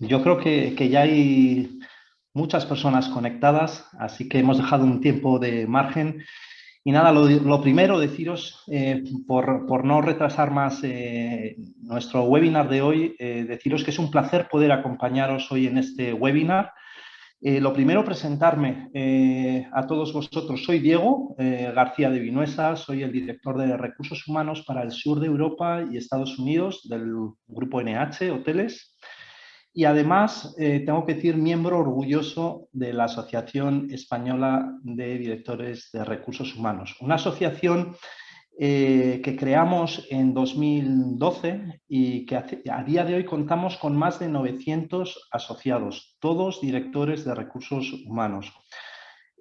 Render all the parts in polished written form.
Yo creo que ya hay muchas personas conectadas, así que hemos dejado un tiempo de margen. Y nada, lo primero, deciros, por no retrasar más nuestro webinar de hoy, deciros que es un placer poder acompañaros hoy en este webinar. Lo primero, presentarme a todos vosotros. Soy Diego García de Vinuesa, soy el director de Recursos Humanos para el sur de Europa y Estados Unidos del grupo NH Hoteles. Y además, tengo que decir, miembro orgulloso de la Asociación Española de Directores de Recursos Humanos. Una asociación que creamos en 2012 y que a día de hoy contamos con más de 900 asociados, todos directores de recursos humanos.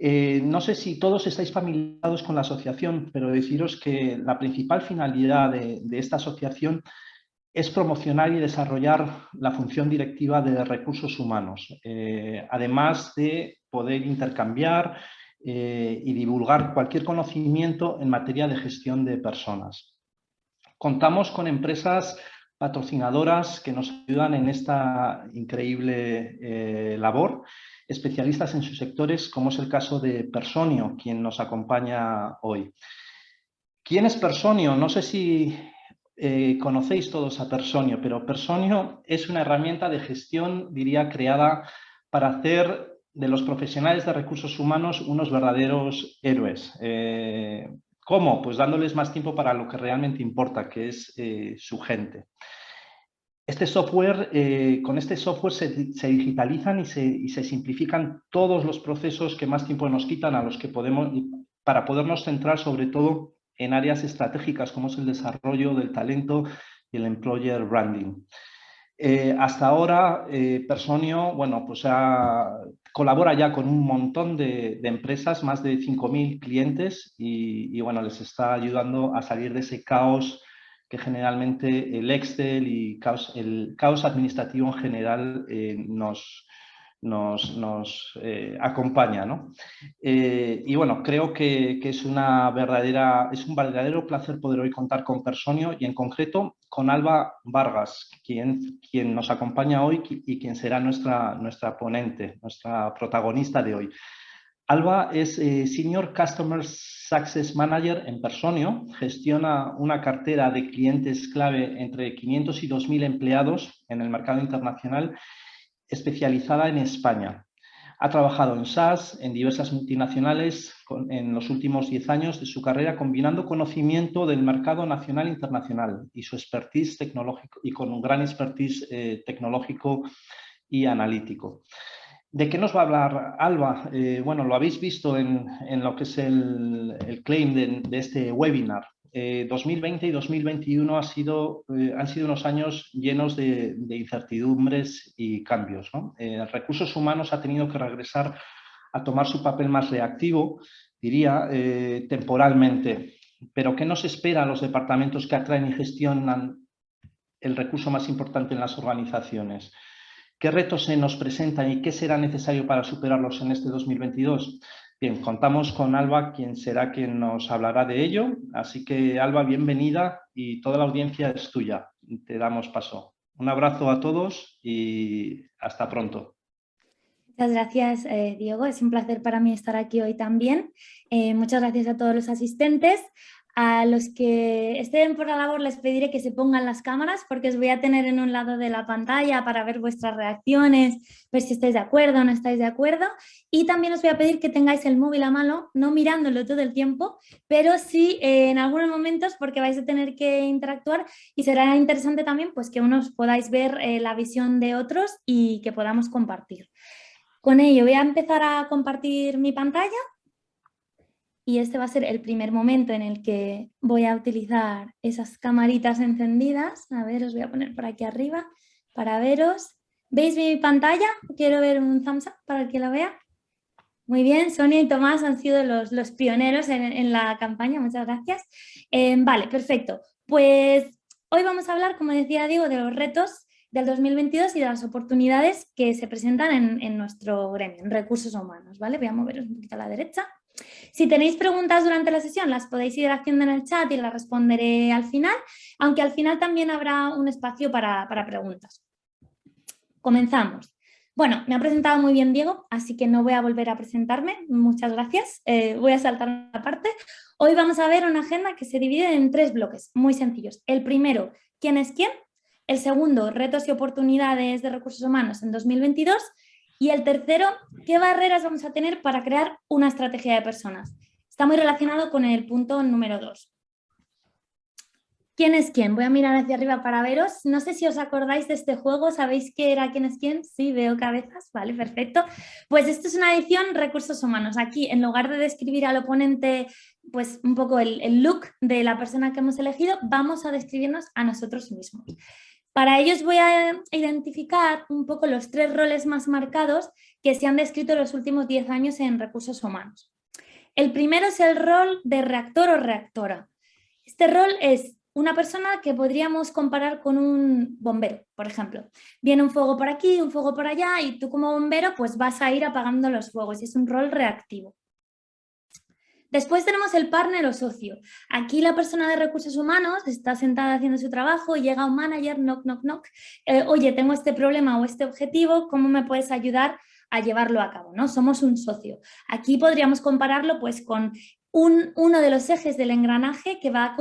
No sé si todos estáis familiarizados con la asociación, pero deciros que la principal finalidad de esta asociación es promocionar y desarrollar la función directiva de recursos humanos, además de poder intercambiar y divulgar cualquier conocimiento en materia de gestión de personas. Contamos con empresas patrocinadoras que nos ayudan en esta increíble labor, especialistas en sus sectores, como es el caso de Personio, quien nos acompaña hoy. ¿Quién es Personio? No sé si conocéis todos a Personio, pero Personio es una herramienta de gestión, diría, creada para hacer de los profesionales de recursos humanos unos verdaderos héroes. ¿Cómo? Pues dándoles más tiempo para lo que realmente importa, que es su gente. Este software, con este software se digitalizan y se simplifican todos los procesos que más tiempo nos quitan, a los que podemos, para podernos centrar sobre todo en áreas estratégicas como es el desarrollo del talento y el employer branding. Hasta ahora, Personio, bueno, pues colabora ya con un montón de empresas, más de 5.000 clientes y, bueno, les está ayudando a salir de ese caos que generalmente el Excel y el caos administrativo en general nos acompaña, ¿no? Y bueno, creo que es un verdadero placer poder hoy contar con Personio y en concreto con Alba Vargas, quien nos acompaña hoy y quien será nuestra ponente, nuestra protagonista de hoy. Alba es Senior Customer Success Manager en Personio, gestiona una cartera de clientes clave entre 500 y 2.000 empleados en el mercado internacional, especializada en España. Ha trabajado en SaaS, en diversas multinacionales en los últimos 10 años de su carrera, combinando conocimiento del mercado nacional e internacional y su expertise tecnológico, y con un gran expertise tecnológico y analítico. ¿De qué nos va a hablar Alba? Bueno, lo habéis visto en lo que es el claim de este webinar. 2020 y 2021 han sido unos años llenos de incertidumbres y cambios, ¿no? Recursos Humanos ha tenido que regresar a tomar su papel más reactivo, diría, temporalmente. Pero ¿qué nos espera a los departamentos que atraen y gestionan el recurso más importante en las organizaciones? ¿Qué retos se nos presentan y qué será necesario para superarlos en este 2022? Bien, contamos con Alba, quien será quien nos hablará de ello. Así que, Alba, bienvenida y toda la audiencia es tuya. Te damos paso. Un abrazo a todos y hasta pronto. Muchas gracias, Diego. Es un placer para mí estar aquí hoy también. Muchas gracias a todos los asistentes. A los que estén por la labor les pediré que se pongan las cámaras porque os voy a tener en un lado de la pantalla para ver vuestras reacciones, ver si estáis de acuerdo o no estáis de acuerdo. Y también os voy a pedir que tengáis el móvil a mano, no mirándolo todo el tiempo, pero sí en algunos momentos porque vais a tener que interactuar y será interesante también pues, que unos podáis ver la visión de otros y que podamos compartir. Con ello voy a empezar a compartir mi pantalla y este va a ser el primer momento en el que voy a utilizar esas camaritas encendidas. A ver, os voy a poner por aquí arriba para veros. ¿Veis mi pantalla? Quiero ver un thumbs up para el que la vea. Muy bien, Sonia y Tomás han sido los pioneros en la campaña, muchas gracias. Vale, perfecto. Pues hoy vamos a hablar, como decía Diego, de los retos del 2022 y de las oportunidades que se presentan en nuestro gremio, en recursos humanos, ¿vale? Voy a moveros un poquito a la derecha. Si tenéis preguntas durante la sesión, las podéis ir haciendo en el chat y las responderé al final, aunque al final también habrá un espacio para preguntas. comenzamos. Bueno, me ha presentado muy bien Diego, así que no voy a volver a presentarme. Muchas gracias. Voy a saltar una parte. Hoy vamos a ver una agenda que se divide en 3 bloques muy sencillos. El primero, ¿quién es quién? El segundo, retos y oportunidades de recursos humanos en 2022. Y el tercero, ¿qué barreras vamos a tener para crear una estrategia de personas? Está muy relacionado con el punto número 2. ¿Quién es quién? Voy a mirar hacia arriba para veros. No sé si os acordáis de este juego. ¿Sabéis qué era quién es quién? Sí, veo cabezas. Vale, perfecto. Pues esto es una edición recursos humanos. Aquí, en lugar de describir al oponente, pues un poco el look de la persona que hemos elegido, vamos a describirnos a nosotros mismos. Para ello os voy a identificar un poco los 3 roles más marcados que se han descrito en los últimos 10 años en recursos humanos. El primero es el rol de reactor o reactora. Este rol es una persona que podríamos comparar con un bombero, por ejemplo. Viene un fuego por aquí, un fuego por allá y tú como bombero pues vas a ir apagando los fuegos y es un rol reactivo. Después tenemos el partner o socio. Aquí la persona de recursos humanos está sentada haciendo su trabajo y llega un manager, knock, knock, knock. Oye, tengo este problema o este objetivo, ¿cómo me puedes ayudar a llevarlo a cabo? ¿No? Somos un socio. Aquí podríamos compararlo pues con uno de los ejes del engranaje que va a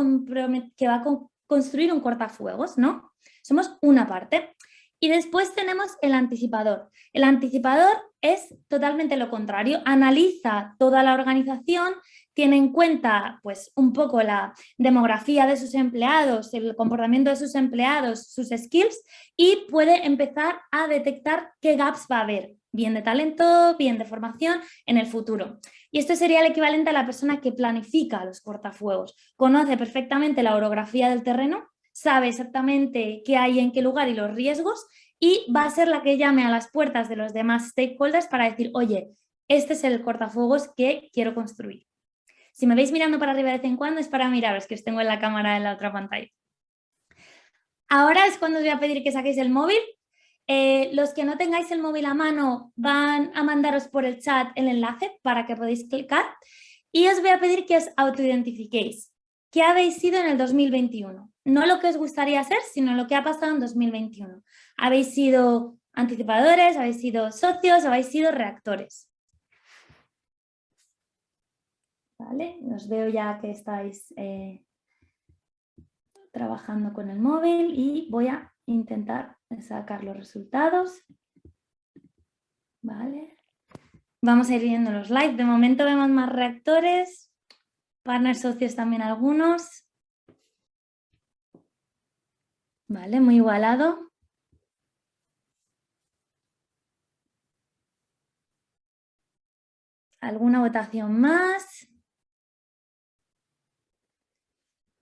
construir un cortafuegos, ¿no? Somos una parte. Y después tenemos el anticipador. El anticipador es totalmente lo contrario, analiza toda la organización, tiene en cuenta pues un poco la demografía de sus empleados, el comportamiento de sus empleados, sus skills y puede empezar a detectar qué gaps va a haber, bien de talento, bien de formación en el futuro. Y esto sería el equivalente a la persona que planifica los cortafuegos, conoce perfectamente la orografía del terreno, sabe exactamente qué hay en qué lugar y los riesgos y va a ser la que llame a las puertas de los demás stakeholders para decir, oye, este es el cortafuegos que quiero construir. Si me veis mirando para arriba de vez en cuando es para miraros, que os tengo en la cámara en la otra pantalla. Ahora es cuando os voy a pedir que saquéis el móvil. Los que no tengáis el móvil a mano van a mandaros por el chat el enlace para que podáis clicar y os voy a pedir que os autoidentifiquéis. ¿Qué habéis sido en el 2021? No lo que os gustaría ser, sino lo que ha pasado en 2021. ¿Habéis sido anticipadores? ¿Habéis sido socios? ¿Habéis sido reactores? Vale, os veo ya que estáis trabajando con el móvil y voy a intentar sacar los resultados. Vale. Vamos a ir viendo los live. De momento vemos más reactores, partners socios también algunos. Vale, muy igualado. ¿Alguna votación más?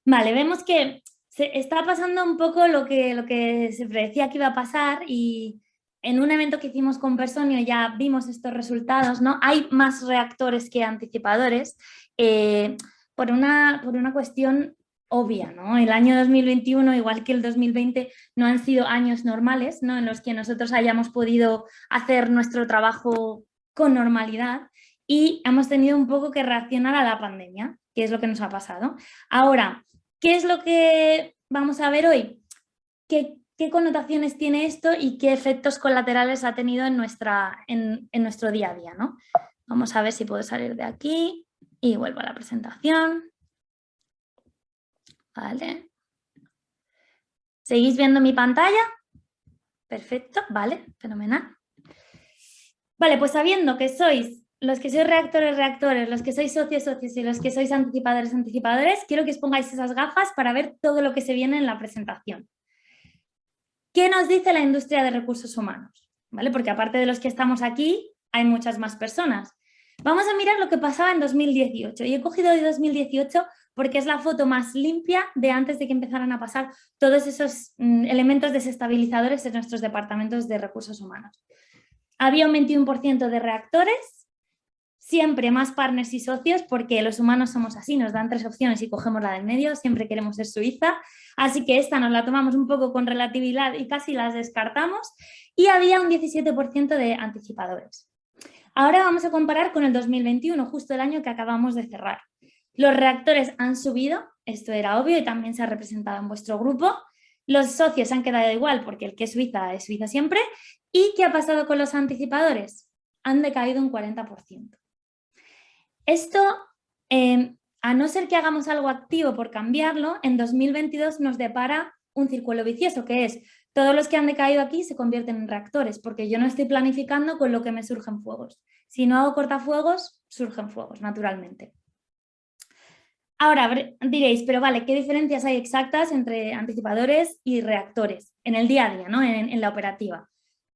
Vale, vemos que está pasando un poco lo que se predecía que iba a pasar y en un evento que hicimos con Personio ya vimos estos resultados, ¿no? Hay más reactores que anticipadores por una cuestión obvia, ¿no? El año 2021, igual que el 2020, no han sido años normales, ¿no? En los que nosotros hayamos podido hacer nuestro trabajo con normalidad y hemos tenido un poco que reaccionar a la pandemia, que es lo que nos ha pasado. Ahora, ¿qué es lo que vamos a ver hoy? ¿Qué connotaciones tiene esto y qué efectos colaterales ha tenido en nuestro día a día, ¿no? Vamos a ver si puedo salir de aquí y vuelvo a la presentación. Vale. ¿Seguís viendo mi pantalla? Perfecto, vale, fenomenal. Vale, pues sabiendo que sois los que sois reactores, los que sois socios y los que sois anticipadores, quiero que os pongáis esas gafas para ver todo lo que se viene en la presentación. ¿Qué nos dice la industria de recursos humanos? ¿Vale? Porque aparte de los que estamos aquí, hay muchas más personas. Vamos a mirar lo que pasaba en 2018 y he cogido hoy 2018 porque es la foto más limpia de antes de que empezaran a pasar todos esos elementos desestabilizadores en nuestros departamentos de recursos humanos. Había un 21% de reactores, siempre más partners y socios, porque los humanos somos así, nos dan 3 opciones y cogemos la del medio, siempre queremos ser Suiza, así que esta nos la tomamos un poco con relatividad y casi las descartamos, y había un 17% de anticipadores. Ahora vamos a comparar con el 2021, justo el año que acabamos de cerrar. Los reactores han subido, esto era obvio y también se ha representado en vuestro grupo. Los socios han quedado igual porque el que es Suiza siempre ¿Y qué ha pasado con los anticipadores? Han decaído un 40%. Esto, a no ser que hagamos algo activo por cambiarlo, en 2022 nos depara un círculo vicioso, que es todos los que han decaído aquí se convierten en reactores, porque yo no estoy planificando con lo que me surgen fuegos. Si no hago cortafuegos, surgen fuegos, naturalmente. Ahora diréis, pero vale, ¿qué diferencias hay exactas entre anticipadores y reactores en el día a día, ¿no? en la operativa?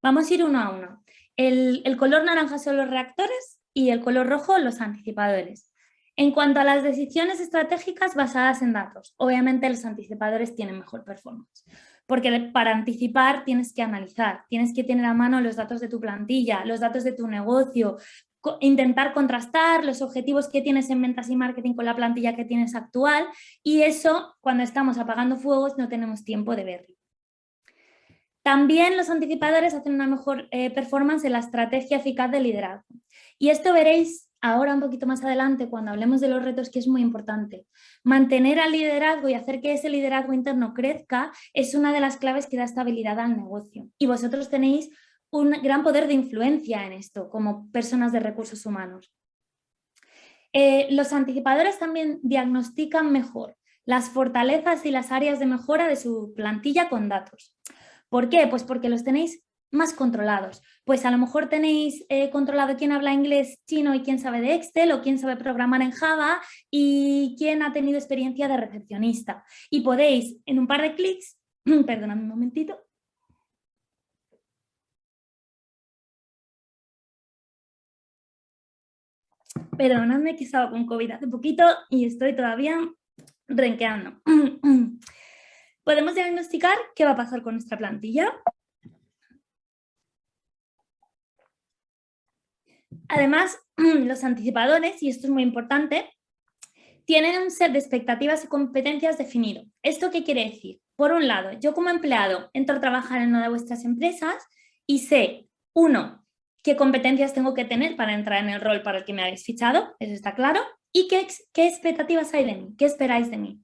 Vamos a ir uno a uno. El color naranja son los reactores y el color rojo los anticipadores. En cuanto a las decisiones estratégicas basadas en datos, obviamente los anticipadores tienen mejor performance, porque para anticipar tienes que analizar, tienes que tener a mano los datos de tu plantilla, los datos de tu negocio, intentar contrastar los objetivos que tienes en ventas y marketing con la plantilla que tienes actual, y eso, cuando estamos apagando fuegos, no tenemos tiempo de verlo. También los anticipadores hacen una mejor performance en la estrategia eficaz de liderazgo. Y esto veréis ahora un poquito más adelante cuando hablemos de los retos, que es muy importante. Mantener al liderazgo y hacer que ese liderazgo interno crezca es una de las claves que da estabilidad al negocio. Y vosotros tenéis un gran poder de influencia en esto como personas de recursos humanos. Los anticipadores también diagnostican mejor las fortalezas y las áreas de mejora de su plantilla con datos. ¿Por qué? Pues porque los tenéis más controlados. Pues a lo mejor tenéis controlado quién habla inglés, chino y quién sabe de Excel, o quién sabe programar en Java y quién ha tenido experiencia de recepcionista. Y podéis, en un par de clics, perdonadme un momentito. Perdonadme que estaba con COVID hace poquito y estoy todavía renqueando. Podemos diagnosticar qué va a pasar con nuestra plantilla. Además, los anticipadores, y esto es muy importante, tienen un set de expectativas y competencias definido. ¿Esto qué quiere decir? Por un lado, yo como empleado entro a trabajar en una de vuestras empresas y sé, uno, qué competencias tengo que tener para entrar en el rol para el que me habéis fichado, eso está claro, y qué expectativas hay de mí, qué esperáis de mí.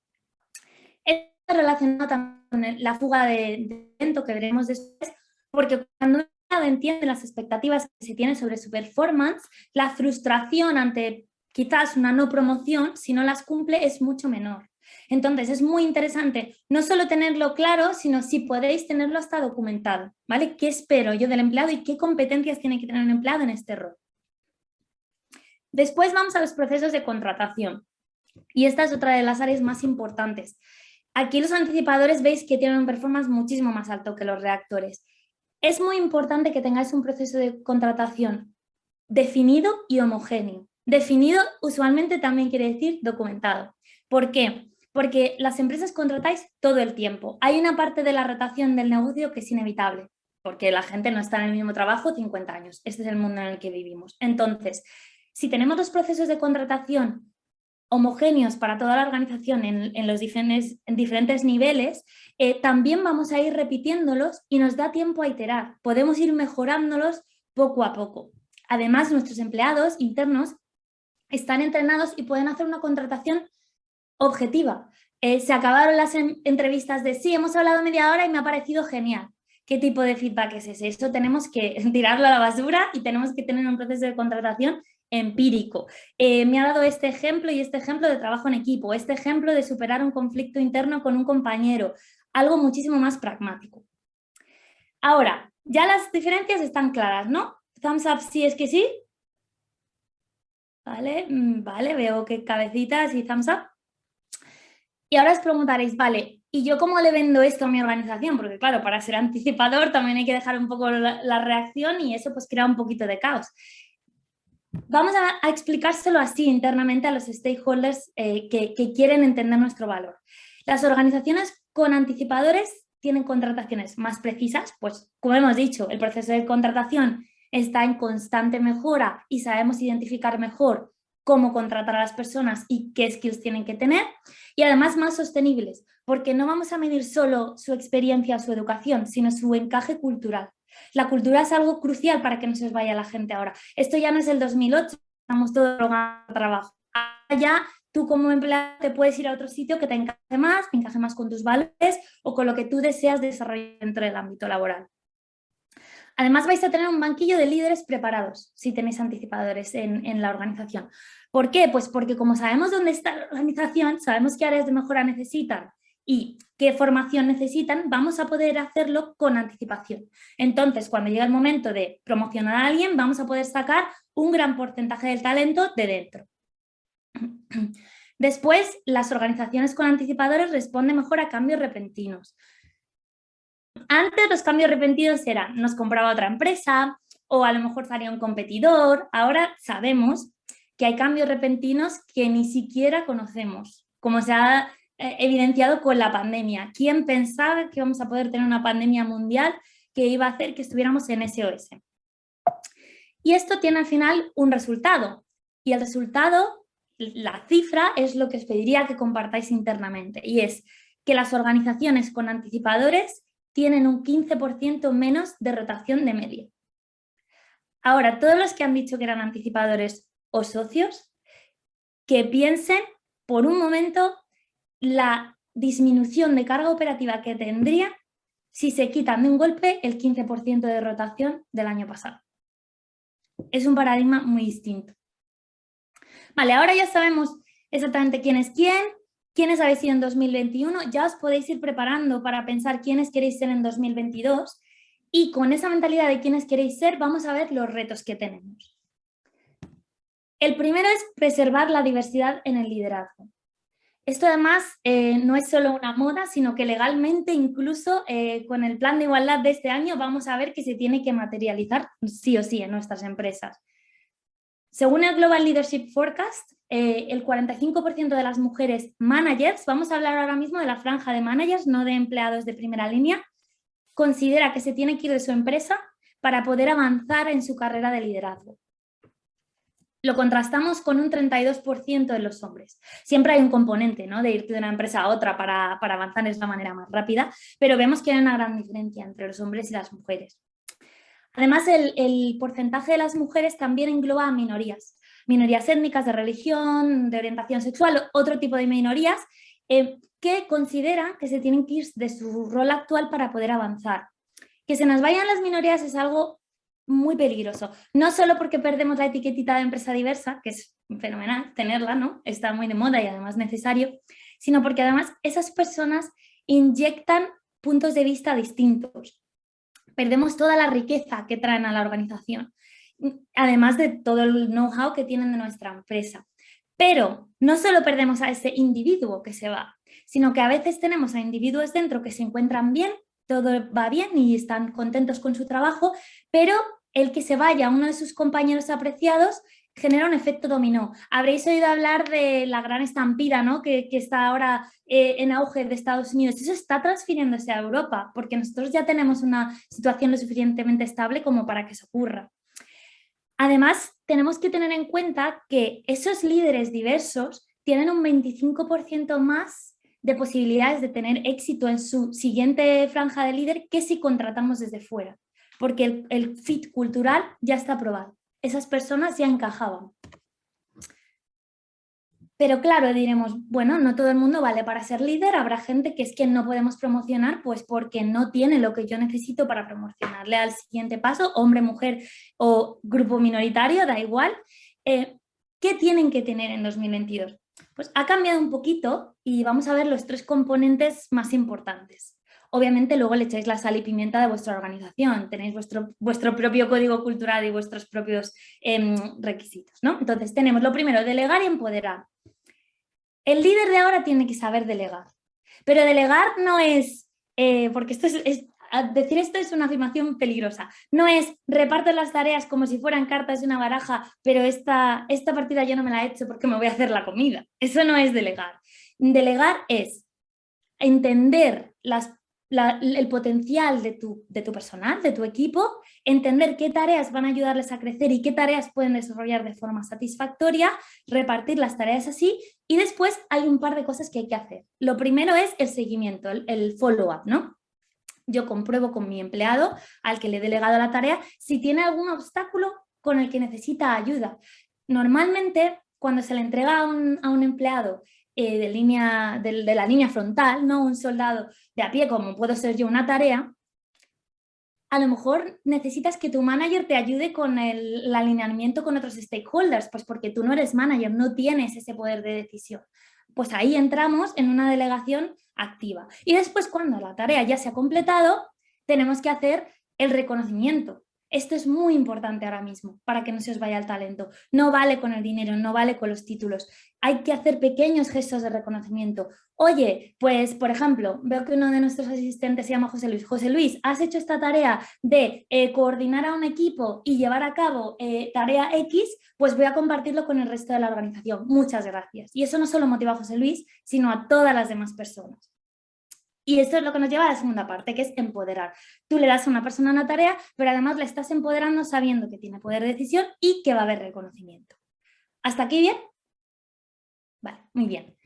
Esto está relacionado también con la fuga de talento que veremos después, porque cuando entiende las expectativas que se tiene sobre su performance, la frustración ante quizás una no promoción, si no las cumple, es mucho menor. Entonces es muy interesante no solo tenerlo claro, sino si podéis tenerlo hasta documentado, ¿vale? ¿Qué espero yo del empleado y qué competencias tiene que tener un empleado en este rol? Después vamos a los procesos de contratación, y esta es otra de las áreas más importantes. Aquí los anticipadores veis que tienen un performance muchísimo más alto que los reactores. Es muy importante que tengáis un proceso de contratación definido y homogéneo. Definido usualmente también quiere decir documentado. ¿Por qué? Porque las empresas contratáis todo el tiempo. Hay una parte de la rotación del negocio que es inevitable, porque la gente no está en el mismo trabajo 50 años. Este es el mundo en el que vivimos. Entonces, si tenemos los procesos de contratación homogéneos para toda la organización en los diferentes niveles, también vamos a ir repitiéndolos y nos da tiempo a iterar. Podemos ir mejorándolos poco a poco. Además, nuestros empleados internos están entrenados y pueden hacer una contratación objetiva. Se acabaron las entrevistas de sí, hemos hablado media hora y me ha parecido genial. ¿Qué tipo de feedback es ese? Esto tenemos que tirarlo a la basura y tenemos que tener un proceso de contratación empírico. Me ha dado este ejemplo y este ejemplo de trabajo en equipo, este ejemplo de superar un conflicto interno con un compañero, algo muchísimo más pragmático. Ahora, ya las diferencias están claras, ¿no? Thumbs up si es que sí. Vale, vale, veo que cabecitas y thumbs up. Y ahora os preguntaréis, vale, ¿y yo cómo le vendo esto a mi organización? Porque claro, para ser anticipador también hay que dejar un poco la reacción y eso pues crea un poquito de caos. Vamos a explicárselo así internamente a los stakeholders que quieren entender nuestro valor. Las organizaciones con anticipadores tienen contrataciones más precisas, pues como hemos dicho, el proceso de contratación está en constante mejora y sabemos identificar mejor cómo contratar a las personas y qué skills tienen que tener, y además más sostenibles, porque no vamos a medir solo su experiencia o su educación, sino su encaje cultural. La cultura es algo crucial para que no se os vaya la gente ahora. Esto ya no es el 2008, estamos todos drogando trabajo. Ya tú como empleado te puedes ir a otro sitio que te encaje más con tus valores o con lo que tú deseas desarrollar dentro del ámbito laboral. Además vais a tener un banquillo de líderes preparados si tenéis anticipadores en la organización. ¿Por qué? Pues porque como sabemos dónde está la organización, sabemos qué áreas de mejora necesitan y qué formación necesitan, vamos a poder hacerlo con anticipación. Entonces, cuando llega el momento de promocionar a alguien, vamos a poder sacar un gran porcentaje del talento de dentro. Después, las organizaciones con anticipadores responden mejor a cambios repentinos. Antes los cambios repentinos eran, nos compraba otra empresa o a lo mejor salía un competidor. Ahora sabemos que hay cambios repentinos que ni siquiera conocemos, como se ha evidenciado con la pandemia. ¿Quién pensaba que íbamos a poder tener una pandemia mundial que iba a hacer que estuviéramos en SOS? Y esto tiene al final un resultado. Y el resultado, la cifra, es lo que os pediría que compartáis internamente. Y es que las organizaciones con anticipadores tienen un 15% menos de rotación de media. Ahora, todos los que han dicho que eran anticipadores o socios, que piensen por un momento la disminución de carga operativa que tendrían si se quitan de un golpe el 15% de rotación del año pasado. Es un paradigma muy distinto. Vale, ahora ya sabemos exactamente quién es quién, quiénes habéis sido en 2021, ya os podéis ir preparando para pensar quiénes queréis ser en 2022 y con esa mentalidad de quiénes queréis ser vamos a ver los retos que tenemos. El primero es preservar la diversidad en el liderazgo. Esto además no es solo una moda, sino que legalmente incluso con el plan de igualdad de este año vamos a ver que se tiene que materializar sí o sí en nuestras empresas. Según el Global Leadership Forecast, el 45% de las mujeres managers, vamos a hablar ahora mismo de la franja de managers, no de empleados de primera línea, considera que se tiene que ir de su empresa para poder avanzar en su carrera de liderazgo. Lo contrastamos con un 32% de los hombres. Siempre hay un componente, ¿no?, de irte de una empresa a otra para avanzar de la manera más rápida, pero vemos que hay una gran diferencia entre los hombres y las mujeres. Además, el porcentaje de las mujeres también engloba a minorías. Minorías étnicas, de religión, de orientación sexual, otro tipo de minorías que consideran que se tienen que ir de su rol actual para poder avanzar. Que se nos vayan las minorías es algo muy peligroso. No solo porque perdemos la etiquetita de empresa diversa, que es fenomenal tenerla, ¿no?, está muy de moda y además necesario, sino porque además esas personas inyectan puntos de vista distintos. Perdemos toda la riqueza que traen a la organización, además de todo el know-how que tienen de nuestra empresa. Pero no solo perdemos a ese individuo que se va, sino que a veces tenemos a individuos dentro que se encuentran bien, todo va bien y están contentos con su trabajo, pero el que se vaya uno de sus compañeros apreciados genera un efecto dominó. Habréis oído hablar de la gran estampida, ¿no?, que está ahora en auge de Estados Unidos. Eso está transfiriéndose a Europa, porque nosotros ya tenemos una situación lo suficientemente estable como para que eso ocurra. Además, tenemos que tener en cuenta que esos líderes diversos tienen un 25% más de posibilidades de tener éxito en su siguiente franja de líder que si contratamos desde fuera, porque el fit cultural ya está probado. Esas personas ya encajaban. Pero claro, diremos, bueno, no todo el mundo vale para ser líder, habrá gente que es que no podemos promocionar pues porque no tiene lo que yo necesito para promocionarle al siguiente paso, hombre, mujer o grupo minoritario, da igual. ¿Qué tienen que tener en 2022? Pues ha cambiado un poquito y vamos a ver los 3 componentes más importantes. Obviamente luego le echáis la sal y pimienta de vuestra organización, tenéis vuestro propio código cultural y vuestros propios requisitos, ¿no? Entonces tenemos lo primero, delegar y empoderar. El líder de ahora tiene que saber delegar, pero delegar no es, porque decir esto es una afirmación peligrosa, no es reparto las tareas como si fueran cartas de una baraja, pero esta partida yo no me la he hecho porque me voy a hacer la comida. Eso no es delegar. Delegar es entender el potencial de tu personal, de tu equipo, entender qué tareas van a ayudarles a crecer y qué tareas pueden desarrollar de forma satisfactoria, repartir las tareas así y después hay un par de cosas que hay que hacer. Lo primero es el seguimiento, el follow-up, ¿no? Yo compruebo con mi empleado al que le he delegado la tarea si tiene algún obstáculo con el que necesita ayuda. Normalmente, cuando se le entrega a un empleado de la línea frontal, no un soldado de a pie como puedo ser yo, una tarea, a lo mejor necesitas que tu manager te ayude con el alineamiento con otros stakeholders, pues porque tú no eres manager, no tienes ese poder de decisión. Pues ahí entramos en una delegación activa. Y después, cuando la tarea ya se ha completado, tenemos que hacer el reconocimiento. Esto es muy importante ahora mismo para que no se os vaya el talento. No vale con el dinero, no vale con los títulos. Hay que hacer pequeños gestos de reconocimiento. Oye, pues por ejemplo, veo que uno de nuestros asistentes se llama José Luis. José Luis, has hecho esta tarea de coordinar a un equipo y llevar a cabo tarea X, pues voy a compartirlo con el resto de la organización. Muchas gracias. Y eso no solo motiva a José Luis, sino a todas las demás personas. Y esto es lo que nos lleva a la segunda parte, que es empoderar. Tú le das a una persona una tarea, pero además le estás empoderando sabiendo que tiene poder de decisión y que va a haber reconocimiento. ¿Hasta aquí bien? Vale, muy bien.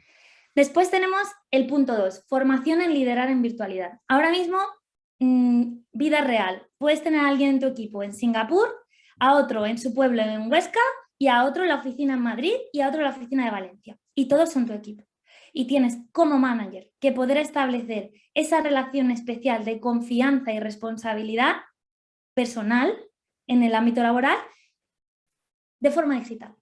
Después tenemos el punto 2, formación en liderar en virtualidad. Ahora mismo, vida real. Puedes tener a alguien en tu equipo en Singapur, a otro en su pueblo en Huesca y a otro en la oficina en Madrid y a otro en la oficina de Valencia. Y todos son tu equipo. Y tienes como manager que poder establecer esa relación especial de confianza y responsabilidad personal en el ámbito laboral de forma digital.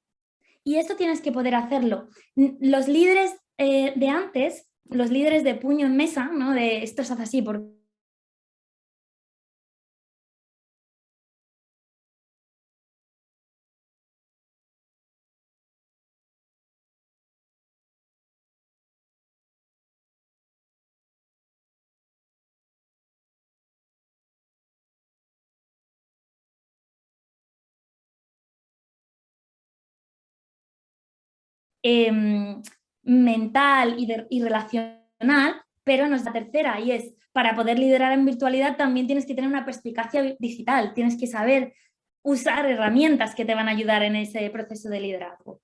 Y esto tienes que poder hacerlo. Los líderes de antes, los líderes de puño en mesa, ¿no? De esto se hace así porque mental y relacional, pero no es la tercera, y es para poder liderar en virtualidad también tienes que tener una perspicacia digital, tienes que saber usar herramientas que te van a ayudar en ese proceso de liderazgo.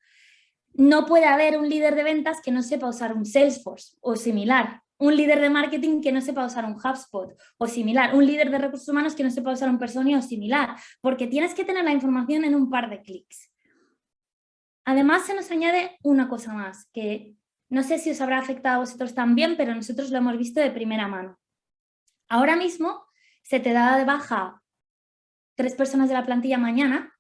No puede haber un líder de ventas que no sepa usar un Salesforce o similar, un líder de marketing que no sepa usar un HubSpot o similar, un líder de recursos humanos que no sepa usar un Personio o similar, porque tienes que tener la información en un par de clics. Además, se nos añade una cosa más, que no sé si os habrá afectado a vosotros también, pero nosotros lo hemos visto de primera mano. Ahora mismo se te da de baja 3 personas de la plantilla mañana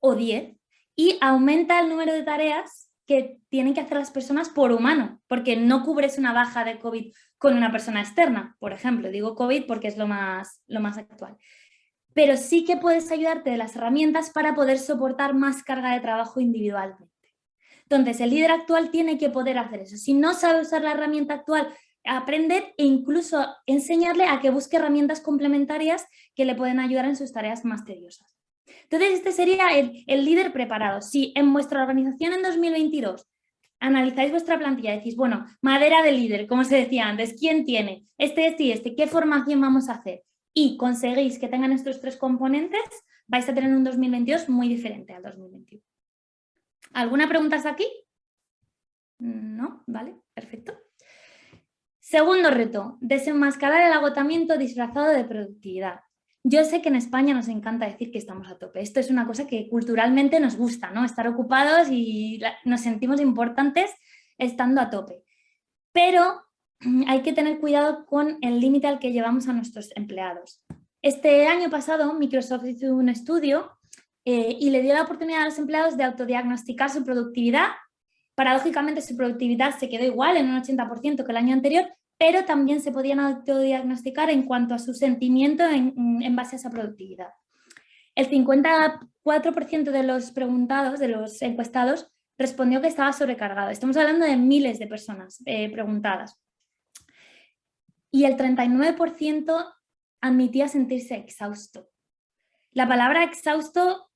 o 10 y aumenta el número de tareas que tienen que hacer las personas por humano, porque no cubres una baja de COVID con una persona externa, por ejemplo. Digo COVID porque es lo más actual. Pero sí que puedes ayudarte de las herramientas para poder soportar más carga de trabajo individualmente. Entonces, el líder actual tiene que poder hacer eso. Si no sabe usar la herramienta actual, aprender e incluso enseñarle a que busque herramientas complementarias que le pueden ayudar en sus tareas más tediosas. Entonces, este sería el líder preparado. Si en vuestra organización en 2022 analizáis vuestra plantilla y decís, bueno, madera de líder, como se decía antes, ¿quién tiene? Este y este, ¿qué formación vamos a hacer? Y conseguís que tengan estos 3 componentes, vais a tener un 2022 muy diferente al 2021. ¿Alguna pregunta hasta aquí? No, vale, perfecto. Segundo reto, desenmascarar el agotamiento disfrazado de productividad. Yo sé que en España nos encanta decir que estamos a tope. Esto es una cosa que culturalmente nos gusta, ¿no? Estar ocupados y nos sentimos importantes estando a tope. Pero hay que tener cuidado con el límite al que llevamos a nuestros empleados. Este año pasado Microsoft hizo un estudio y le dio la oportunidad a los empleados de autodiagnosticar su productividad. Paradójicamente su productividad se quedó igual en un 80% que el año anterior, pero también se podían autodiagnosticar en cuanto a su sentimiento en base a esa productividad. El 54% de los preguntados, de los encuestados, respondió que estaba sobrecargado. Estamos hablando de miles de personas preguntadas. Y el 39% admitía sentirse exhausto. La palabra exhausto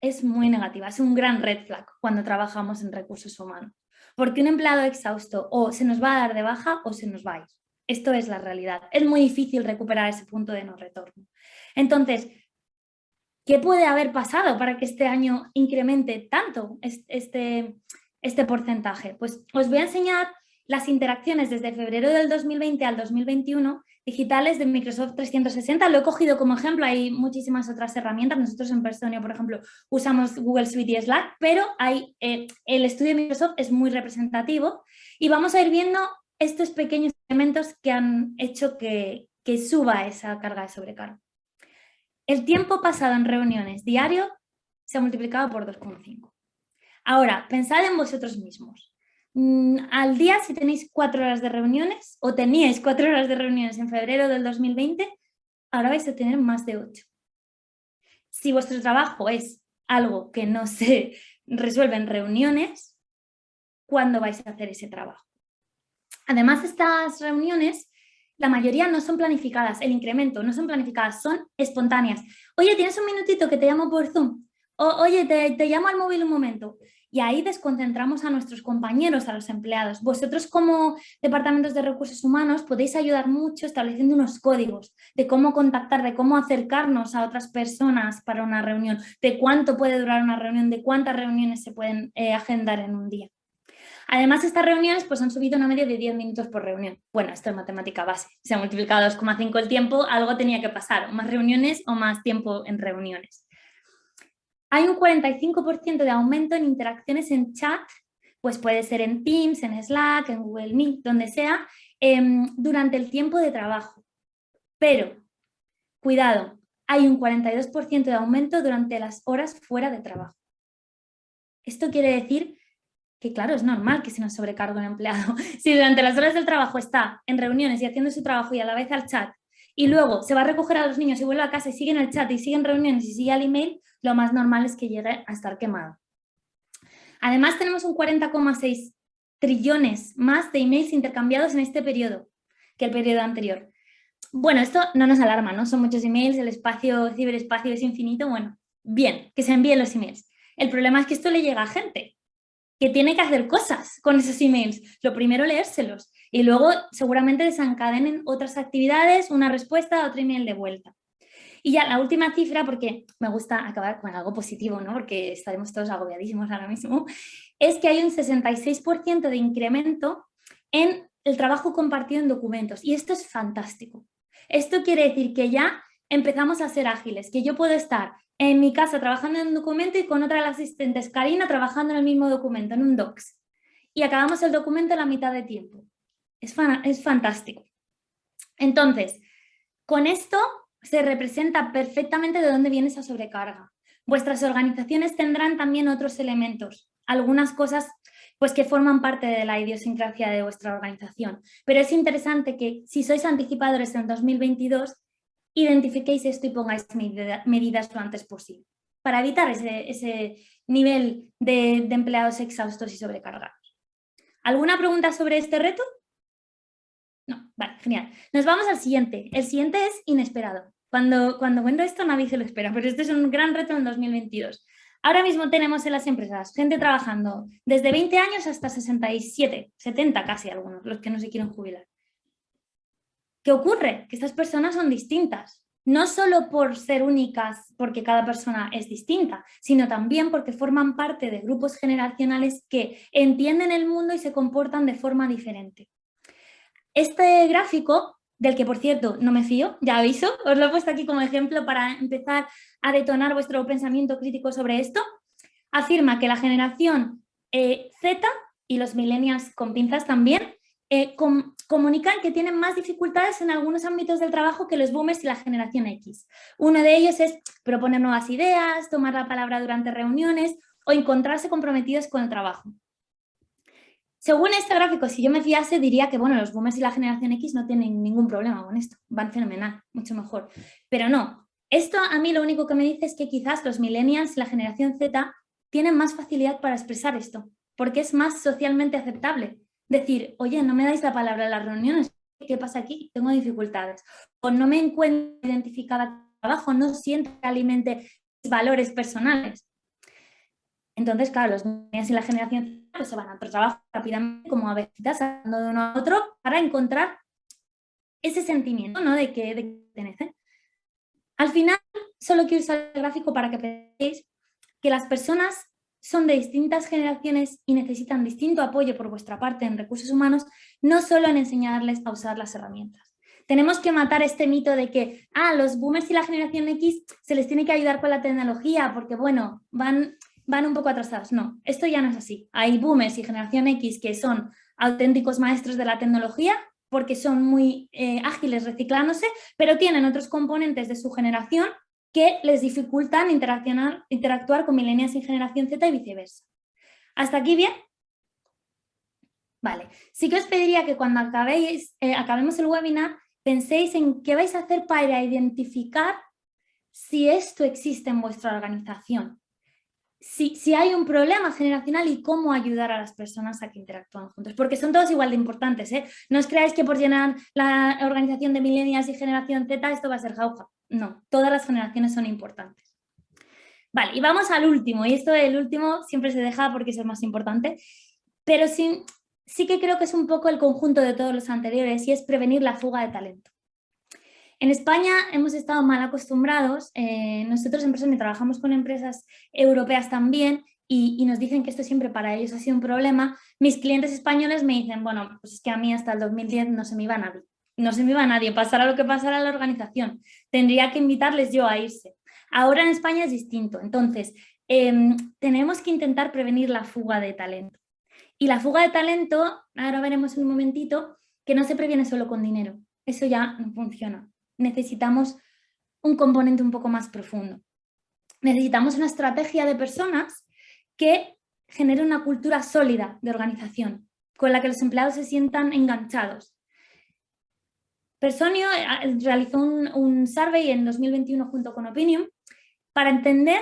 es muy negativa, es un gran red flag cuando trabajamos en recursos humanos. Porque un empleado exhausto o se nos va a dar de baja o se nos va a ir. Esto es la realidad. Es muy difícil recuperar ese punto de no retorno. Entonces, ¿qué puede haber pasado para que este año incremente tanto este porcentaje? Pues os voy a enseñar las interacciones desde febrero del 2020 al 2021 digitales de Microsoft 360. Lo he cogido como ejemplo, hay muchísimas otras herramientas. Nosotros en Personio, por ejemplo, usamos Google Suite y Slack, pero el estudio de Microsoft es muy representativo y vamos a ir viendo estos pequeños elementos que han hecho que suba esa carga de sobrecarga. el tiempo pasado en reuniones diario se ha multiplicado por 2,5. Ahora, pensad en vosotros mismos. Al día, si tenéis 4 horas de reuniones, o teníais 4 horas de reuniones en febrero del 2020, ahora vais a tener más de 8. Si vuestro trabajo es algo que no se resuelve en reuniones, ¿cuándo vais a hacer ese trabajo? Además, estas reuniones, la mayoría no son planificadas, el incremento no son planificadas, son espontáneas. Oye, ¿tienes un minutito que te llamo por Zoom? Oye, te llamo al móvil un momento. Y ahí desconcentramos a nuestros compañeros, a los empleados. Vosotros como departamentos de recursos humanos podéis ayudar mucho estableciendo unos códigos de cómo contactar, de cómo acercarnos a otras personas para una reunión, de cuánto puede durar una reunión, de cuántas reuniones se pueden agendar en un día. Además, estas reuniones pues, han subido una media de 10 minutos por reunión. Bueno, esto es matemática base. Se ha multiplicado 2,5 el tiempo, algo tenía que pasar, o más reuniones o más tiempo en reuniones. Hay un 45% de aumento en interacciones en chat, pues puede ser en Teams, en Slack, en Google Meet, donde sea, durante el tiempo de trabajo. Pero, cuidado, hay un 42% de aumento durante las horas fuera de trabajo. Esto quiere decir que, claro, es normal que se nos sobrecargue un empleado. Si durante las horas del trabajo está en reuniones y haciendo su trabajo y a la vez al chat, y luego se va a recoger a los niños y vuelve a casa y sigue en el chat y sigue en reuniones y sigue al email, lo más normal es que llegue a estar quemado. Además, tenemos un 40,6 trillones más de emails intercambiados en este periodo que el periodo anterior. Bueno, esto no nos alarma, ¿no? Son muchos emails, el ciberespacio es infinito. Bueno, bien, que se envíen los emails. El problema es que esto le llega a gente que tiene que hacer cosas con esos emails. Lo primero, leérselos y luego seguramente desencadenen otras actividades, una respuesta, otro email de vuelta. Y ya la última cifra, porque me gusta acabar con algo positivo, ¿no? Porque estaremos todos agobiadísimos ahora mismo, es que hay un 66% de incremento en el trabajo compartido en documentos. Y esto es fantástico. Esto quiere decir que ya empezamos a ser ágiles, que yo puedo estar en mi casa trabajando en un documento y con otra de las asistentes, Karina, trabajando en el mismo documento, en un docs. Y acabamos el documento en la mitad de tiempo. Es fantástico. Entonces, con esto se representa perfectamente de dónde viene esa sobrecarga. Vuestras organizaciones tendrán también otros elementos, algunas cosas pues, que forman parte de la idiosincrasia de vuestra organización. Pero es interesante que si sois anticipadores en 2022, identifiquéis esto y pongáis medidas lo antes posible para evitar ese nivel de empleados exhaustos y sobrecargados. ¿Alguna pregunta sobre este reto? No, vale, genial. Nos vamos al siguiente. El siguiente es inesperado. Cuando cuento esto nadie se lo espera, pero este es un gran reto en 2022. Ahora mismo tenemos en las empresas gente trabajando desde 20 años hasta 67, 70 casi algunos, los que no se quieren jubilar. ¿Qué ocurre? Que estas personas son distintas. No solo por ser únicas, porque cada persona es distinta, sino también porque forman parte de grupos generacionales que entienden el mundo y se comportan de forma diferente. Este gráfico, del que por cierto no me fío, ya aviso, os lo he puesto aquí como ejemplo para empezar a detonar vuestro pensamiento crítico sobre esto, afirma que la generación Z y los millennials con pinzas también comunican que tienen más dificultades en algunos ámbitos del trabajo que los boomers y la generación X. Uno de ellos es proponer nuevas ideas, tomar la palabra durante reuniones o encontrarse comprometidos con el trabajo. Según este gráfico, si yo me fiase, diría que bueno, los boomers y la generación X no tienen ningún problema con esto, van fenomenal, mucho mejor. Pero no, esto a mí lo único que me dice es que quizás los millennials y la generación Z tienen más facilidad para expresar esto, porque es más socialmente aceptable. Decir, oye, no me dais la palabra en las reuniones, ¿qué pasa aquí? Tengo dificultades. O no me encuentro identificada con el trabajo, no siento que alimente mis valores personales. Entonces, claro, los millennials y la generación pues se van a otro trabajo rápidamente, como abecitas, andando de uno a otro, para encontrar ese sentimiento, ¿no? de que pertenecen. Al final, solo quiero usar el gráfico para que penséis que las personas son de distintas generaciones y necesitan distinto apoyo por vuestra parte en recursos humanos, no solo en enseñarles a usar las herramientas. Tenemos que matar este mito de que los boomers y la generación X se les tiene que ayudar con la tecnología porque, bueno, van un poco atrasados. No, esto ya no es así. Hay boomers y generación X que son auténticos maestros de la tecnología porque son muy ágiles reciclándose, pero tienen otros componentes de su generación que les dificultan interactuar con millennials sin generación Z y viceversa. ¿Hasta aquí bien? Vale. Sí que os pediría que cuando acabemos el webinar penséis en qué vais a hacer para identificar si esto existe en vuestra organización. Si hay un problema generacional y cómo ayudar a las personas a que interactúen juntos, porque son todos igual de importantes, ¿eh? No os creáis que por llenar la organización de millennials y generación Z esto va a ser jauja. No, todas las generaciones son importantes. Vale, y vamos al último, y el último siempre se deja porque es el más importante, pero sí que creo que es un poco el conjunto de todos los anteriores y es prevenir la fuga de talento. En España hemos estado mal acostumbrados, nosotros en PreSonly trabajamos con empresas europeas también y nos dicen que esto siempre para ellos ha sido un problema. Mis clientes españoles me dicen, bueno, pues es que a mí hasta el 2010 no se me iba nadie. No se me iba nadie, pasara lo que pasara en la organización. Tendría que invitarles yo a irse. Ahora en España es distinto, entonces tenemos que intentar prevenir la fuga de talento. Y la fuga de talento, ahora veremos en un momentito, que no se previene solo con dinero. Eso ya no funciona. Necesitamos un componente un poco más profundo. Necesitamos una estrategia de personas que genere una cultura sólida de organización, con la que los empleados se sientan enganchados. Personio realizó un survey en 2021 junto con Opinion para entender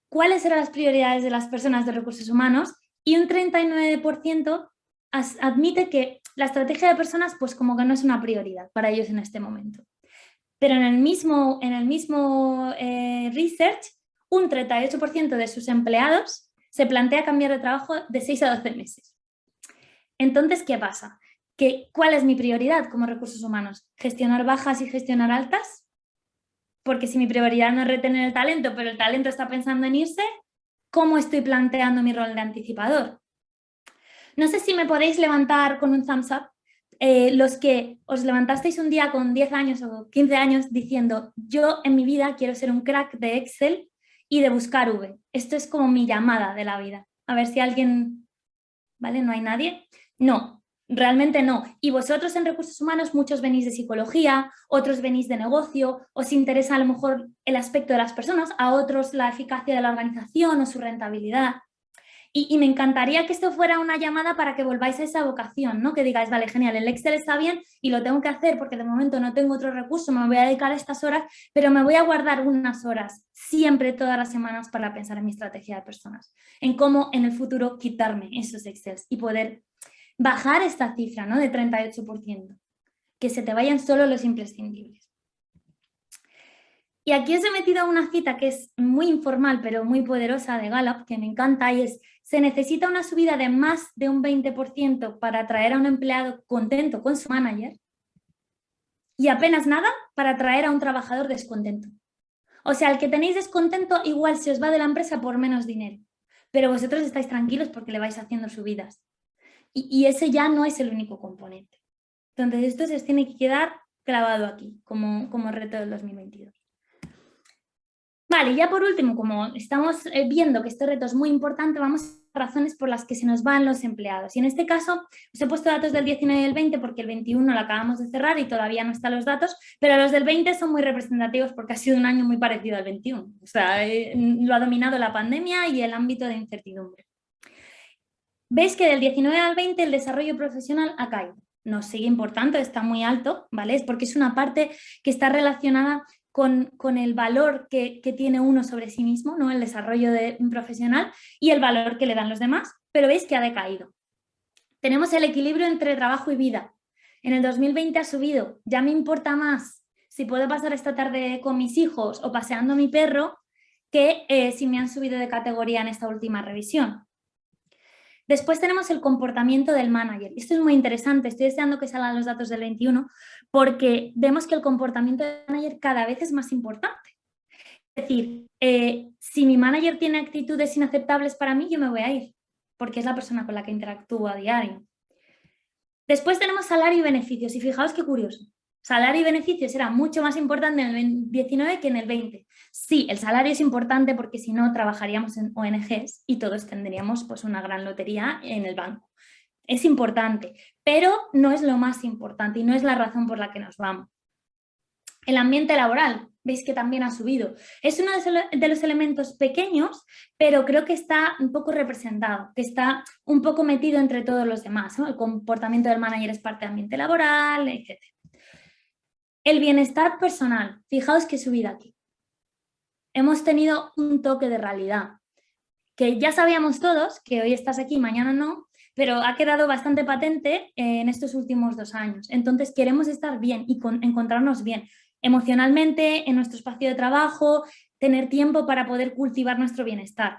cuáles eran las prioridades de las personas de recursos humanos y un 39% admite que la estrategia de personas pues como que no es una prioridad para ellos en este momento. Pero en el mismo research, un 38% de sus empleados se plantea cambiar de trabajo de 6 a 12 meses. Entonces, ¿qué pasa? ¿Cuál es mi prioridad como recursos humanos? ¿Gestionar bajas y gestionar altas? Porque si mi prioridad no es retener el talento, pero el talento está pensando en irse, ¿cómo estoy planteando mi rol de anticipador? No sé si me podéis levantar con un thumbs up los que os levantasteis un día con 10 años o 15 años diciendo yo en mi vida quiero ser un crack de Excel y de buscar V. Esto es como mi llamada de la vida. A ver si alguien... ¿Vale? ¿No hay nadie? No, realmente no. Y vosotros en recursos humanos muchos venís de psicología, otros venís de negocio, os interesa a lo mejor el aspecto de las personas, a otros la eficacia de la organización o su rentabilidad. Y me encantaría que esto fuera una llamada para que volváis a esa vocación, ¿no? Que digáis, vale, genial, el Excel está bien y lo tengo que hacer porque de momento no tengo otro recurso, me voy a dedicar a estas horas, pero me voy a guardar unas horas, siempre, todas las semanas, para pensar en mi estrategia de personas, en cómo en el futuro quitarme esos Excels y poder bajar esta cifra, ¿no? De 38%, que se te vayan solo los imprescindibles. Y aquí os he metido una cita que es muy informal pero muy poderosa de Gallup, que me encanta, y es: se necesita una subida de más de un 20% para atraer a un empleado contento con su manager y apenas nada para atraer a un trabajador descontento. O sea, el que tenéis descontento igual se os va de la empresa por menos dinero, pero vosotros estáis tranquilos porque le vais haciendo subidas. Y ese ya no es el único componente. Entonces esto se os tiene que quedar clavado aquí como reto del 2022. Vale, ya por último, como estamos viendo que este reto es muy importante, vamos a razones por las que se nos van los empleados. Y en este caso os he puesto datos del 19 y el 20 porque el 21 lo acabamos de cerrar y todavía no están los datos, pero los del 20 son muy representativos porque ha sido un año muy parecido al 21. O sea, lo ha dominado la pandemia y el ámbito de incertidumbre. Veis que del 19 al 20 el desarrollo profesional ha caído. Nos sigue importando, está muy alto, ¿vale? Es porque es una parte que está relacionada con el valor que tiene uno sobre sí mismo, ¿no? El desarrollo profesional y el valor que le dan los demás, pero veis que ha decaído. Tenemos el equilibrio entre trabajo y vida. En el 2020 ha subido, ya me importa más si puedo pasar esta tarde con mis hijos o paseando a mi perro que si me han subido de categoría en esta última revisión. Después tenemos el comportamiento del manager. Esto es muy interesante, estoy deseando que salgan los datos del 21 porque vemos que el comportamiento del manager cada vez es más importante. Es decir, si mi manager tiene actitudes inaceptables para mí, yo me voy a ir porque es la persona con la que interactúo a diario. Después tenemos salario y beneficios y fijaos qué curioso. Salario y beneficios era mucho más importante en el 19 que en el 20. Sí, el salario es importante porque si no trabajaríamos en ONGs y todos tendríamos pues, una gran lotería en el banco. Es importante, pero no es lo más importante y no es la razón por la que nos vamos. El ambiente laboral, veis que también ha subido. Es uno de los elementos pequeños, pero creo que está un poco representado, que está un poco metido entre todos los demás, ¿no? El comportamiento del manager es parte del ambiente laboral, etc. El bienestar personal, fijaos que he subido aquí. Hemos tenido un toque de realidad, que ya sabíamos todos, que hoy estás aquí, mañana no, pero ha quedado bastante patente en estos últimos 2 años. Entonces queremos estar bien y encontrarnos bien emocionalmente, en nuestro espacio de trabajo, tener tiempo para poder cultivar nuestro bienestar.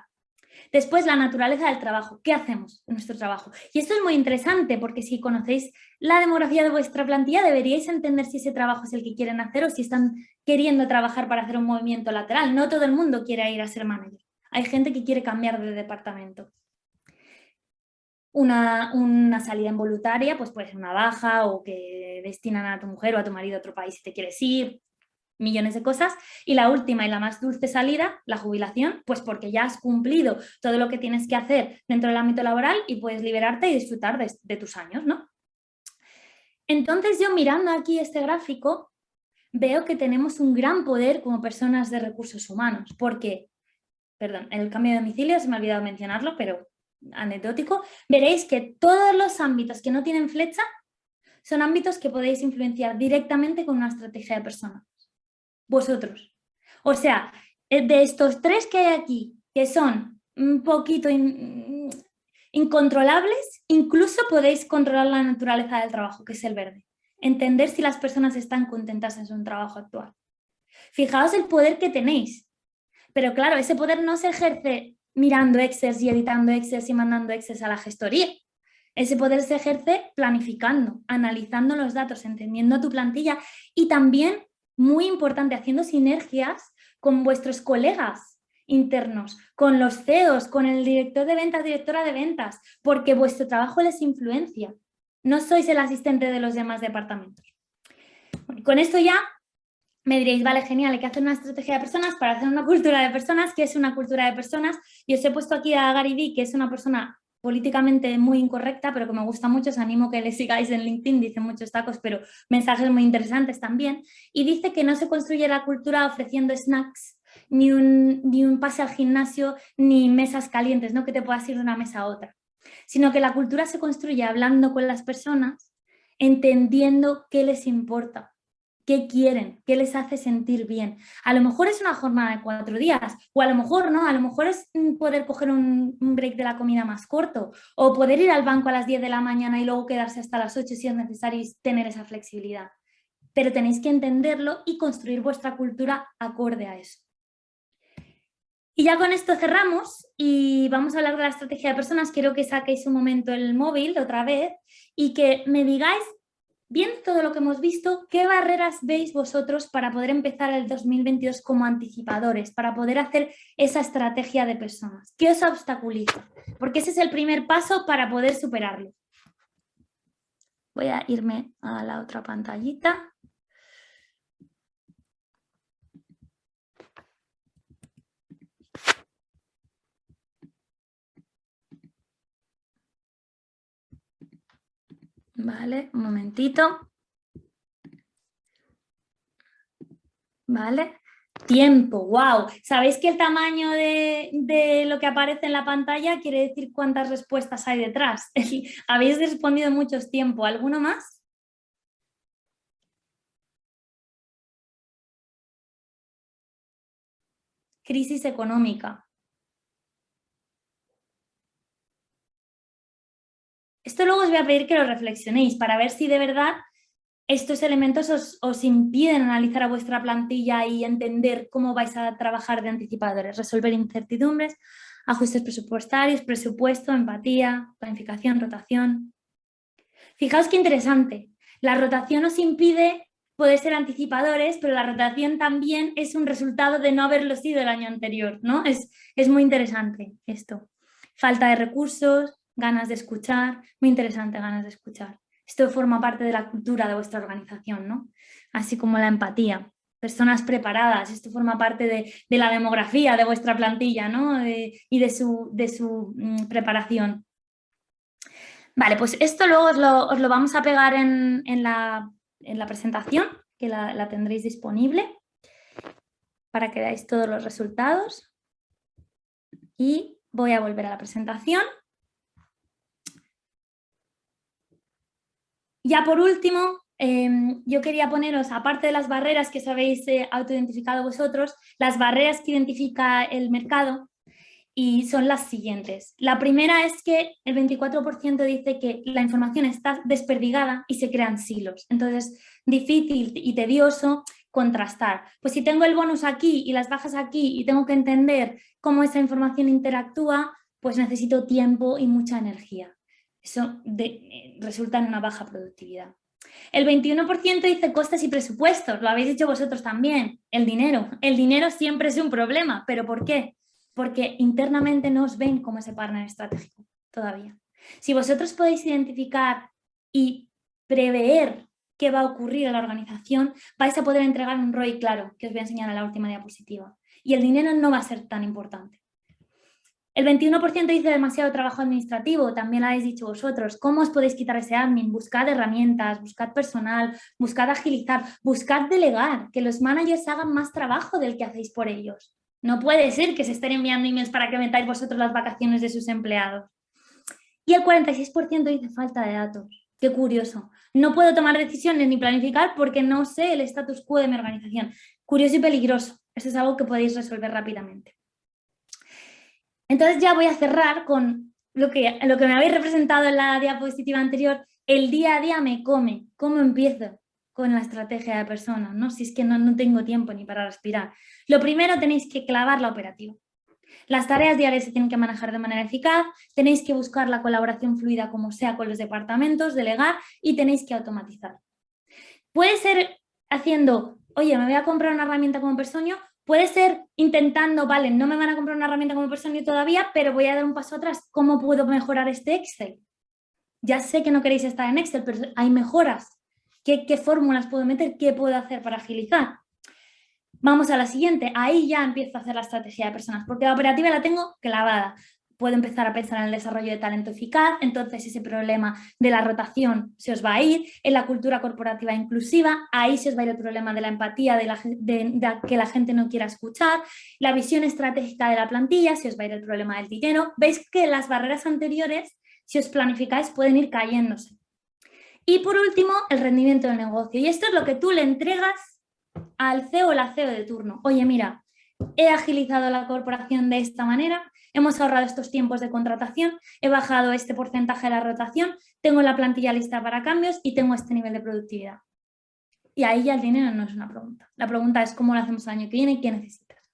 Después, la naturaleza del trabajo. ¿Qué hacemos en nuestro trabajo? Y esto es muy interesante porque si conocéis la demografía de vuestra plantilla, deberíais entender si ese trabajo es el que quieren hacer o si están queriendo trabajar para hacer un movimiento lateral. No todo el mundo quiere ir a ser manager. Hay gente que quiere cambiar de departamento. Una salida involuntaria, pues puede ser una baja o que destinan a tu mujer o a tu marido a otro país si te quieres ir, millones de cosas. Y la última y la más dulce salida, la jubilación, pues porque ya has cumplido todo lo que tienes que hacer dentro del ámbito laboral y puedes liberarte y disfrutar de tus años, ¿no? Entonces yo mirando aquí este gráfico veo que tenemos un gran poder como personas de recursos humanos, porque, perdón, en el cambio de domicilio se me ha olvidado mencionarlo, pero anecdótico, veréis que todos los ámbitos que no tienen flecha son ámbitos que podéis influenciar directamente con una estrategia de personas. Vosotros. O sea, de estos 3 que hay aquí, que son un poquito incontrolables, incluso podéis controlar la naturaleza del trabajo, que es el verde. Entender si las personas están contentas en su trabajo actual. Fijaos el poder que tenéis. Pero claro, ese poder no se ejerce mirando Excel y editando Excel y mandando Excel a la gestoría. Ese poder se ejerce planificando, analizando los datos, entendiendo tu plantilla y también, muy importante, haciendo sinergias con vuestros colegas internos, con los CEOs, con el director de ventas, directora de ventas, porque vuestro trabajo les influencia. No sois el asistente de los demás departamentos. Bueno, con esto ya me diréis, vale, genial, hay que hacer una estrategia de personas para hacer una cultura de personas. ¿Qué es una cultura de personas? Y os he puesto aquí a Gary Vee, que es una persona políticamente muy incorrecta, pero que me gusta mucho, os animo que le sigáis en LinkedIn, dice muchos tacos, pero mensajes muy interesantes también. Y dice que no se construye la cultura ofreciendo snacks, ni un pase al gimnasio, ni mesas calientes, ¿no? Que te puedas ir de una mesa a otra, sino que la cultura se construye hablando con las personas, entendiendo qué les importa, qué quieren, qué les hace sentir bien. A lo mejor es una jornada de 4 días, o a lo mejor no, a lo mejor es poder coger un break de la comida más corto, o poder ir al banco a las 10 de la mañana y luego quedarse hasta las 8 si es necesario y tener esa flexibilidad. Pero tenéis que entenderlo y construir vuestra cultura acorde a eso. Y ya con esto cerramos y vamos a hablar de la estrategia de personas. Quiero que saquéis un momento el móvil otra vez y que me digáis, viendo todo lo que hemos visto, ¿qué barreras veis vosotros para poder empezar el 2022 como anticipadores, para poder hacer esa estrategia de personas? ¿Qué os obstaculiza? Porque ese es el primer paso para poder superarlo. Voy a irme a la otra pantallita. Vale, un momentito. Vale. Tiempo, wow. ¿Sabéis que el tamaño de lo que aparece en la pantalla quiere decir cuántas respuestas hay detrás? Habéis respondido muchos tiempo. ¿Alguno más? Crisis económica. Esto luego os voy a pedir que lo reflexionéis para ver si de verdad estos elementos os impiden analizar a vuestra plantilla y entender cómo vais a trabajar de anticipadores, resolver incertidumbres, ajustes presupuestarios, presupuesto, empatía, planificación, rotación. Fijaos qué interesante. La rotación os impide poder ser anticipadores, pero la rotación también es un resultado de no haberlo sido el año anterior, ¿no? Es muy interesante esto. Falta de recursos, ganas de escuchar, muy interesante ganas de escuchar. Esto forma parte de la cultura de vuestra organización, ¿no? Así como la empatía. Personas preparadas, esto forma parte de la demografía de vuestra plantilla, ¿no? Y de su preparación. Vale, pues esto luego os lo vamos a pegar en la presentación que la tendréis disponible para que veáis todos los resultados. Y voy a volver a la presentación. Ya por último, yo quería poneros, aparte de las barreras que os habéis autoidentificado vosotros, las barreras que identifica el mercado, y son las siguientes. La primera es que el 24% dice que la información está desperdigada y se crean silos. Entonces, difícil y tedioso contrastar. Pues si tengo el bonus aquí y las bajas aquí y tengo que entender cómo esa información interactúa, pues necesito tiempo y mucha energía. Eso resulta en una baja productividad. El 21% dice costes y presupuestos, lo habéis dicho vosotros también, el dinero. El dinero siempre es un problema, ¿pero por qué? Porque internamente no os ven como ese partner estratégico todavía. Si vosotros podéis identificar y prever qué va a ocurrir en la organización, vais a poder entregar un ROI claro, que os voy a enseñar en la última diapositiva. Y el dinero no va a ser tan importante. El 21% dice demasiado trabajo administrativo, también lo habéis dicho vosotros. ¿Cómo os podéis quitar ese admin? Buscad herramientas, buscad personal, buscad agilizar, buscad delegar, que los managers hagan más trabajo del que hacéis por ellos. No puede ser que se estén enviando emails para que metáis vosotros las vacaciones de sus empleados. Y el 46% dice falta de datos. Qué curioso. No puedo tomar decisiones ni planificar porque no sé el status quo de mi organización. Curioso y peligroso. Eso es algo que podéis resolver rápidamente. Entonces ya voy a cerrar con lo que me habéis representado en la diapositiva anterior. El día a día me come. ¿Cómo empiezo con la estrategia de personas? ¿No? Si es que no tengo tiempo ni para respirar. Lo primero, tenéis que clavar la operativa. Las tareas diarias se tienen que manejar de manera eficaz, tenéis que buscar la colaboración fluida como sea con los departamentos, delegar y tenéis que automatizar. Puede ser haciendo, oye, me voy a comprar una herramienta como Personio. Puede ser intentando, vale, no me van a comprar una herramienta como Personio todavía, pero voy a dar un paso atrás. ¿Cómo puedo mejorar este Excel? Ya sé que no queréis estar en Excel, pero hay mejoras. ¿Qué fórmulas puedo meter? ¿Qué puedo hacer para agilizar? Vamos a la siguiente. Ahí ya empiezo a hacer la estrategia de personas, porque la operativa la tengo clavada. Puedo empezar a pensar en el desarrollo de talento eficaz, entonces ese problema de la rotación se os va a ir, en la cultura corporativa inclusiva, ahí se os va a ir el problema de la empatía, de que la gente no quiera escuchar, la visión estratégica de la plantilla, se os va a ir el problema del dinero. Veis que las barreras anteriores, si os planificáis, pueden ir cayéndose. Y por último, el rendimiento del negocio. Y esto es lo que tú le entregas al CEO o la CEO de turno. Oye, mira, he agilizado la corporación de esta manera, hemos ahorrado estos tiempos de contratación, he bajado este porcentaje de la rotación, tengo la plantilla lista para cambios y tengo este nivel de productividad. Y ahí ya el dinero no es una pregunta. La pregunta es cómo lo hacemos el año que viene y qué necesitas.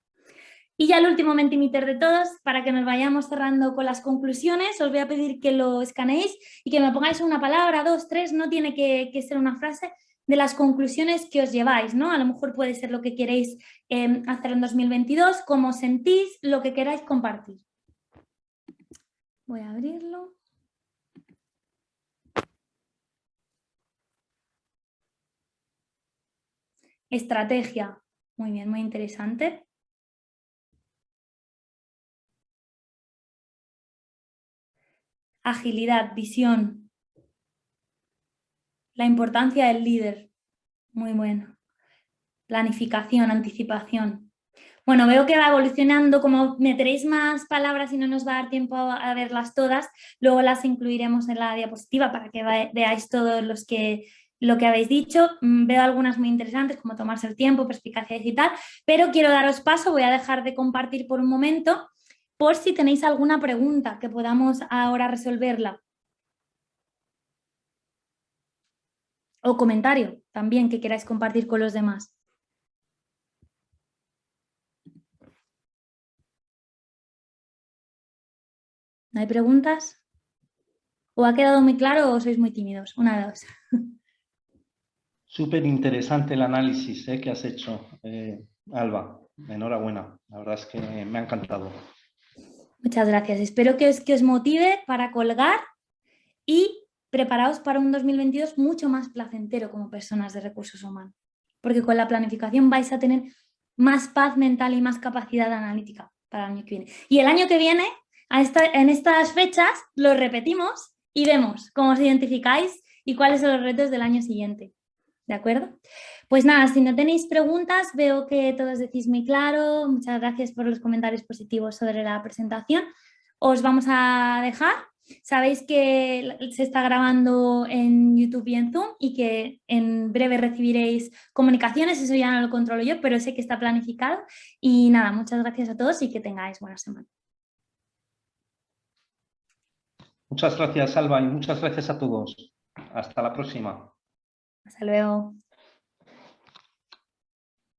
Y ya el último Mentimeter de todos, para que nos vayamos cerrando con las conclusiones, os voy a pedir que lo escaneéis y que me pongáis una palabra, 2, 3, no tiene que ser una frase, de las conclusiones que os lleváis, ¿no? A lo mejor puede ser lo que queréis hacer en 2022, cómo sentís, lo que queráis compartir. Voy a abrirlo. Estrategia. Muy bien, muy interesante. Agilidad, visión. La importancia del líder. Muy bueno. Planificación, anticipación. Bueno, veo que va evolucionando, como meteréis más palabras y no nos va a dar tiempo a verlas todas, luego las incluiremos en la diapositiva para que veáis todos lo que habéis dicho. Veo algunas muy interesantes, como tomarse el tiempo, perspicacia digital, pero quiero daros paso, voy a dejar de compartir por un momento, por si tenéis alguna pregunta que podamos ahora resolverla. O comentario también que queráis compartir con los demás. ¿No hay preguntas? ¿O ha quedado muy claro o sois muy tímidos? Una de dos. Súper interesante el análisis que has hecho, Alba. Enhorabuena. La verdad es que me ha encantado. Muchas gracias. Espero que os motive para colgar y preparaos para un 2022 mucho más placentero como personas de recursos humanos. Porque con la planificación vais a tener más paz mental y más capacidad analítica para el año que viene. Y el año que viene, en estas fechas, lo repetimos y vemos cómo os identificáis y cuáles son los retos del año siguiente. ¿De acuerdo? Pues nada, si no tenéis preguntas, veo que todos decís muy claro. Muchas gracias por los comentarios positivos sobre la presentación. Os vamos a dejar. Sabéis que se está grabando en YouTube y en Zoom y que en breve recibiréis comunicaciones. Eso ya no lo controlo yo, pero sé que está planificado. Y nada, muchas gracias a todos y que tengáis buena semana. Muchas gracias, Alba, y muchas gracias a todos. Hasta la próxima. Hasta luego.